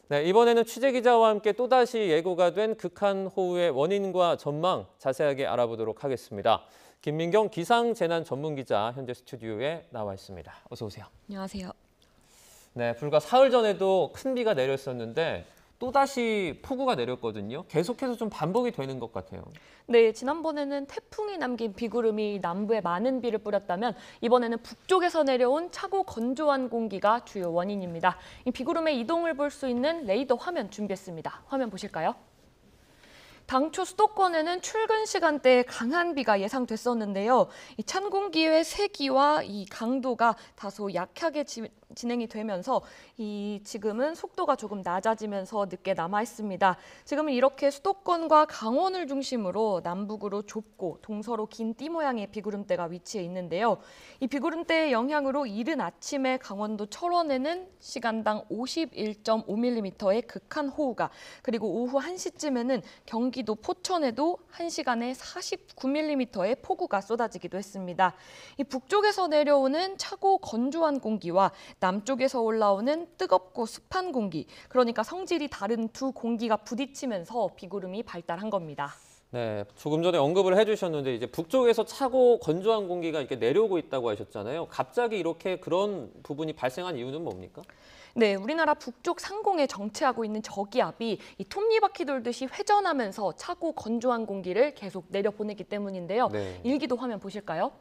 네, 이번에는 취재기자와 함께 또다시 예고가 된 극한호우의 원인과 전망 자세하게 알아보도록 하겠습니다. 김민경 기상재난 전문기자 현재 스튜디오에 나와 있습니다. 어서 오세요. 안녕하세요. 네, 불과 사흘 전에도 큰 비가 내렸었는데 또다시 폭우가 내렸거든요. 계속해서 좀 반복이 되는 것 같아요. 네, 지난번에는 태풍이 남긴 비구름이 남부에 많은 비를 뿌렸다면 이번에는 북쪽에서 내려온 차고 건조한 공기가 주요 원인입니다. 이 비구름의 이동을 볼 수 있는 레이더 화면 준비했습니다. 화면 보실까요? 당초 수도권에는 출근 시간대에 강한 비가 예상됐었는데요. 이 찬 공기의 세기와 이 강도가 다소 약하게 진행이 되면서 지금은 속도가 조금 낮아지면서 늦게 남아 있습니다. 지금은 이렇게 수도권과 강원을 중심으로 남북으로 좁고 동서로 긴 띠 모양의 비구름대가 위치해 있는데요. 이 비구름대의 영향으로 이른 아침에 강원도 철원에는 시간당 51.5mm의 극한 호우가, 그리고 오후 1시쯤에는 경기도 포천에도 1시간에 49mm의 폭우가 쏟아지기도 했습니다. 이 북쪽에서 내려오는 차고 건조한 공기와 남쪽에서 올라오는 뜨겁고 습한 공기, 그러니까 성질이 다른 두 공기가 부딪히면서 비구름이 발달한 겁니다. 네, 조금 전에 언급을 해주셨는데 이제 북쪽에서 차고 건조한 공기가 이렇게 내려오고 있다고 하셨잖아요. 갑자기 이렇게 그런 부분이 발생한 이유는 뭡니까? 네, 우리나라 북쪽 상공에 정체하고 있는 저기압이 이 톱니바퀴 돌듯이 회전하면서 차고 건조한 공기를 계속 내려보내기 때문인데요. 네. 일기도 화면 보실까요?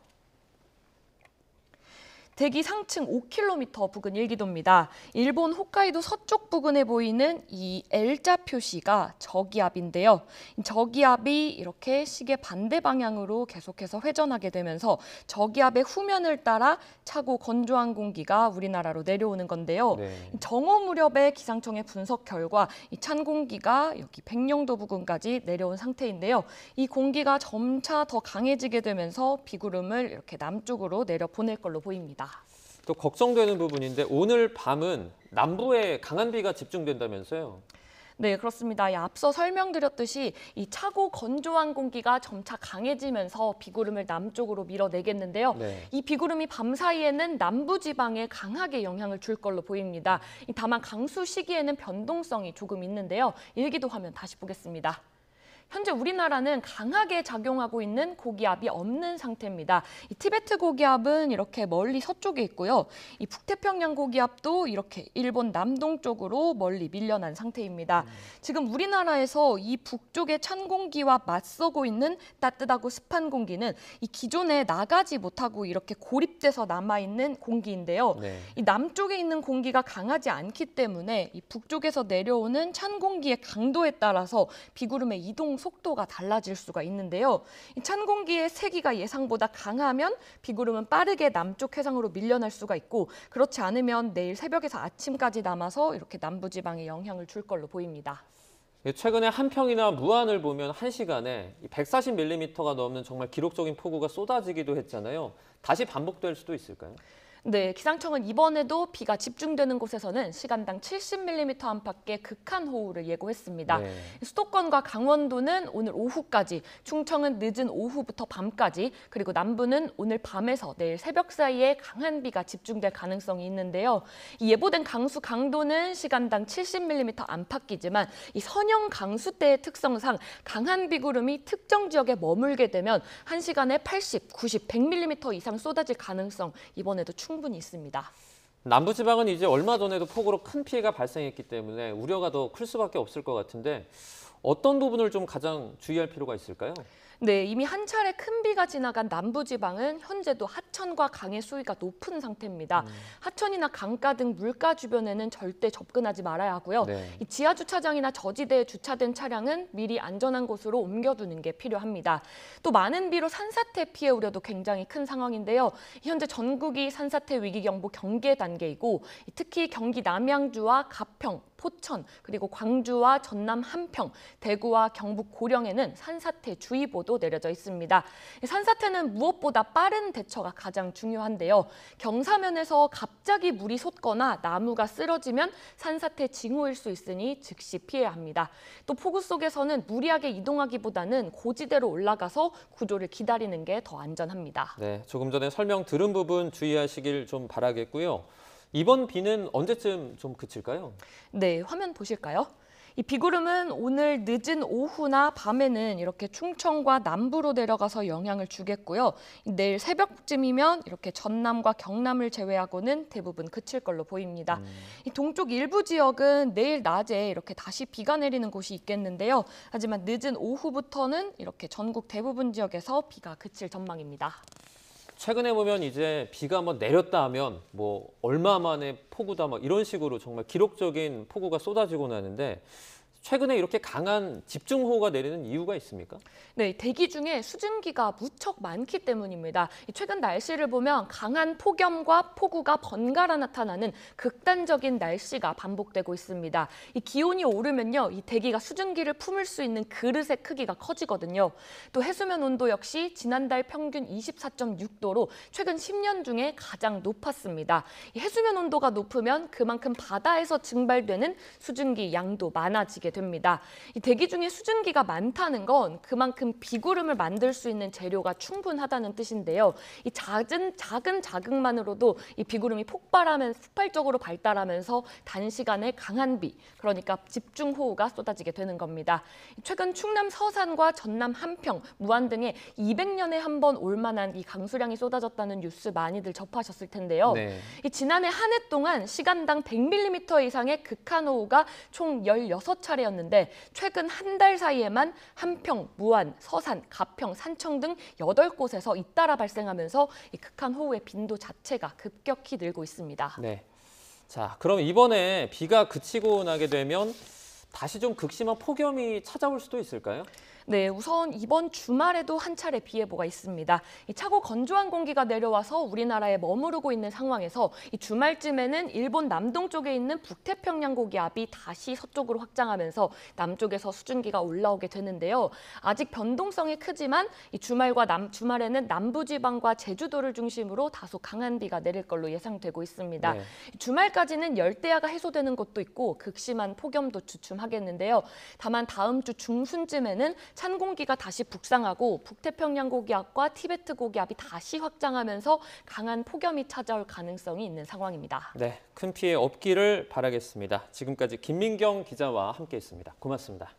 대기 상층 5km 부근 일기도입니다. 일본 홋카이도 서쪽 부근에 보이는 이 L자 표시가 저기압인데요. 저기압이 이렇게 시계 반대 방향으로 계속해서 회전하게 되면서 저기압의 후면을 따라 차고 건조한 공기가 우리나라로 내려오는 건데요. 네. 정오 무렵에 기상청의 분석 결과 이 찬 공기가 여기 백령도 부근까지 내려온 상태인데요. 이 공기가 점차 더 강해지게 되면서 비구름을 이렇게 남쪽으로 내려보낼 걸로 보입니다. 또 걱정되는 부분인데 오늘 밤은 남부에 강한 비가 집중된다면서요? 네, 그렇습니다. 앞서 설명드렸듯이 이 차고 건조한 공기가 점차 강해지면서 비구름을 남쪽으로 밀어내겠는데요. 네. 이 비구름이 밤 사이에는 남부지방에 강하게 영향을 줄 걸로 보입니다. 다만 강수 시기에는 변동성이 조금 있는데요. 일기도 화면 다시 보겠습니다. 현재 우리나라는 강하게 작용하고 있는 고기압이 없는 상태입니다. 이 티베트 고기압은 이렇게 멀리 서쪽에 있고요. 이 북태평양 고기압도 이렇게 일본 남동쪽으로 멀리 밀려난 상태입니다. 지금 우리나라에서 이 북쪽의 찬 공기와 맞서고 있는 따뜻하고 습한 공기는 이 기존에 나가지 못하고 이렇게 고립돼서 남아있는 공기인데요. 네. 이 남쪽에 있는 공기가 강하지 않기 때문에 이 북쪽에서 내려오는 찬 공기의 강도에 따라서 비구름의 이동 속도가 달라질 수가 있는데요. 이 찬 공기의 세기가 예상보다 강하면 비구름은 빠르게 남쪽 해상으로 밀려날 수가 있고, 그렇지 않으면 내일 새벽에서 아침까지 남아서 이렇게 남부지방에 영향을 줄 걸로 보입니다. 최근에 한평이나 무안을 보면 1시간에 140mm가 넘는 정말 기록적인 폭우가 쏟아지기도 했잖아요. 다시 반복될 수도 있을까요? 네, 기상청은 이번에도 비가 집중되는 곳에서는 시간당 70mm 안팎의 극한 호우를 예고했습니다. 네. 수도권과 강원도는 오늘 오후까지, 충청은 늦은 오후부터 밤까지, 그리고 남부는 오늘 밤에서 내일 새벽 사이에 강한 비가 집중될 가능성이 있는데요. 이 예보된 강수 강도는 시간당 70mm 안팎이지만 이 선형 강수대의 특성상 강한 비구름이 특정 지역에 머물게 되면 1시간에 80, 90, 100mm 이상 쏟아질 가능성 이번에도 충분히 있습니다. 남부지방은 이제 얼마 전에도 폭우로 큰 피해가 발생했기 때문에 우려가 더 클 수밖에 없을 것 같은데 어떤 부분을 좀 가장 주의할 필요가 있을까요? 네, 이미 한 차례 큰 비가 지나간 남부지방은 현재도 하천과 강의 수위가 높은 상태입니다. 하천이나 강가 등 물가 주변에는 절대 접근하지 말아야 하고요. 네. 이 지하 주차장이나 저지대에 주차된 차량은 미리 안전한 곳으로 옮겨두는 게 필요합니다. 또 많은 비로 산사태 피해 우려도 굉장히 큰 상황인데요. 현재 전국이 산사태 위기경보 경계 단계이고 특히 경기 남양주와 가평, 포천, 그리고 광주와 전남 한평, 대구와 경북 고령에는 산사태 주의보도 내려져 있습니다. 산사태는 무엇보다 빠른 대처가 가장 중요한데요. 경사면에서 갑자기 물이 솟거나 나무가 쓰러지면 산사태 징후일 수 있으니 즉시 피해야 합니다. 또 폭우 속에서는 무리하게 이동하기보다는 고지대로 올라가서 구조를 기다리는 게 더 안전합니다. 네, 조금 전에 설명 들은 부분 주의하시길 좀 바라겠고요. 이번 비는 언제쯤 좀 그칠까요? 네, 화면 보실까요? 이 비구름은 오늘 늦은 오후나 밤에는 이렇게 충청과 남부로 내려가서 영향을 주겠고요. 내일 새벽쯤이면 이렇게 전남과 경남을 제외하고는 대부분 그칠 걸로 보입니다. 이 동쪽 일부 지역은 내일 낮에 이렇게 다시 비가 내리는 곳이 있겠는데요. 하지만 늦은 오후부터는 이렇게 전국 대부분 지역에서 비가 그칠 전망입니다. 최근에 보면 이제 비가 한번 내렸다 하면 뭐 얼마 만에 폭우다 막 이런 식으로 정말 기록적인 폭우가 쏟아지고 나는데 최근에 이렇게 강한 집중호우가 내리는 이유가 있습니까? 네, 대기 중에 수증기가 무척 많기 때문입니다. 최근 날씨를 보면 강한 폭염과 폭우가 번갈아 나타나는 극단적인 날씨가 반복되고 있습니다. 이 기온이 오르면요, 이 대기가 수증기를 품을 수 있는 그릇의 크기가 커지거든요. 또 해수면 온도 역시 지난달 평균 24.6도로 최근 10년 중에 가장 높았습니다. 이 해수면 온도가 높으면 그만큼 바다에서 증발되는 수증기 양도 많아지게 됩니다. 이 대기 중에 수증기가 많다는 건 그만큼 비구름을 만들 수 있는 재료가 충분하다는 뜻인데요. 이 작은 자극만으로도 이 비구름이 폭발적으로 발달하면서 단시간에 강한 비, 그러니까 집중호우가 쏟아지게 되는 겁니다. 최근 충남 서산과 전남 한평, 무안 등에 200년에 한 번 올만한 이 강수량이 쏟아졌다는 뉴스 많이들 접하셨을 텐데요. 네. 이 지난해 한 해 동안 시간당 100mm 이상의 극한호우가 총 16차례였는데 최근 한 달 사이에만 한평, 무안, 서산, 가평, 산청 등 8곳에서 잇따라 발생하면서 이 극한호우의 빈도 자체가 급격히 늘고 있습니다. 네. 자, 그럼 이번에 비가 그치고 나게 되면 다시 좀 극심한 폭염이 찾아올 수도 있을까요? 네, 우선 이번 주말에도 한 차례 비 예보가 있습니다. 이 차고 건조한 공기가 내려와서 우리나라에 머무르고 있는 상황에서 이 주말쯤에는 일본 남동쪽에 있는 북태평양 고기압이 다시 서쪽으로 확장하면서 남쪽에서 수증기가 올라오게 되는데요. 아직 변동성이 크지만 이 주말에는 남부지방과 제주도를 중심으로 다소 강한 비가 내릴 걸로 예상되고 있습니다. 네. 주말까지는 열대야가 해소되는 곳도 있고 극심한 폭염도 주춤하겠는데요. 다만 다음 주 중순쯤에는 찬 공기가 다시 북상하고 북태평양 고기압과 티베트 고기압이 다시 확장하면서 강한 폭염이 찾아올 가능성이 있는 상황입니다. 네, 큰 피해 없기를 바라겠습니다. 지금까지 김민경 기자와 함께했습니다. 고맙습니다.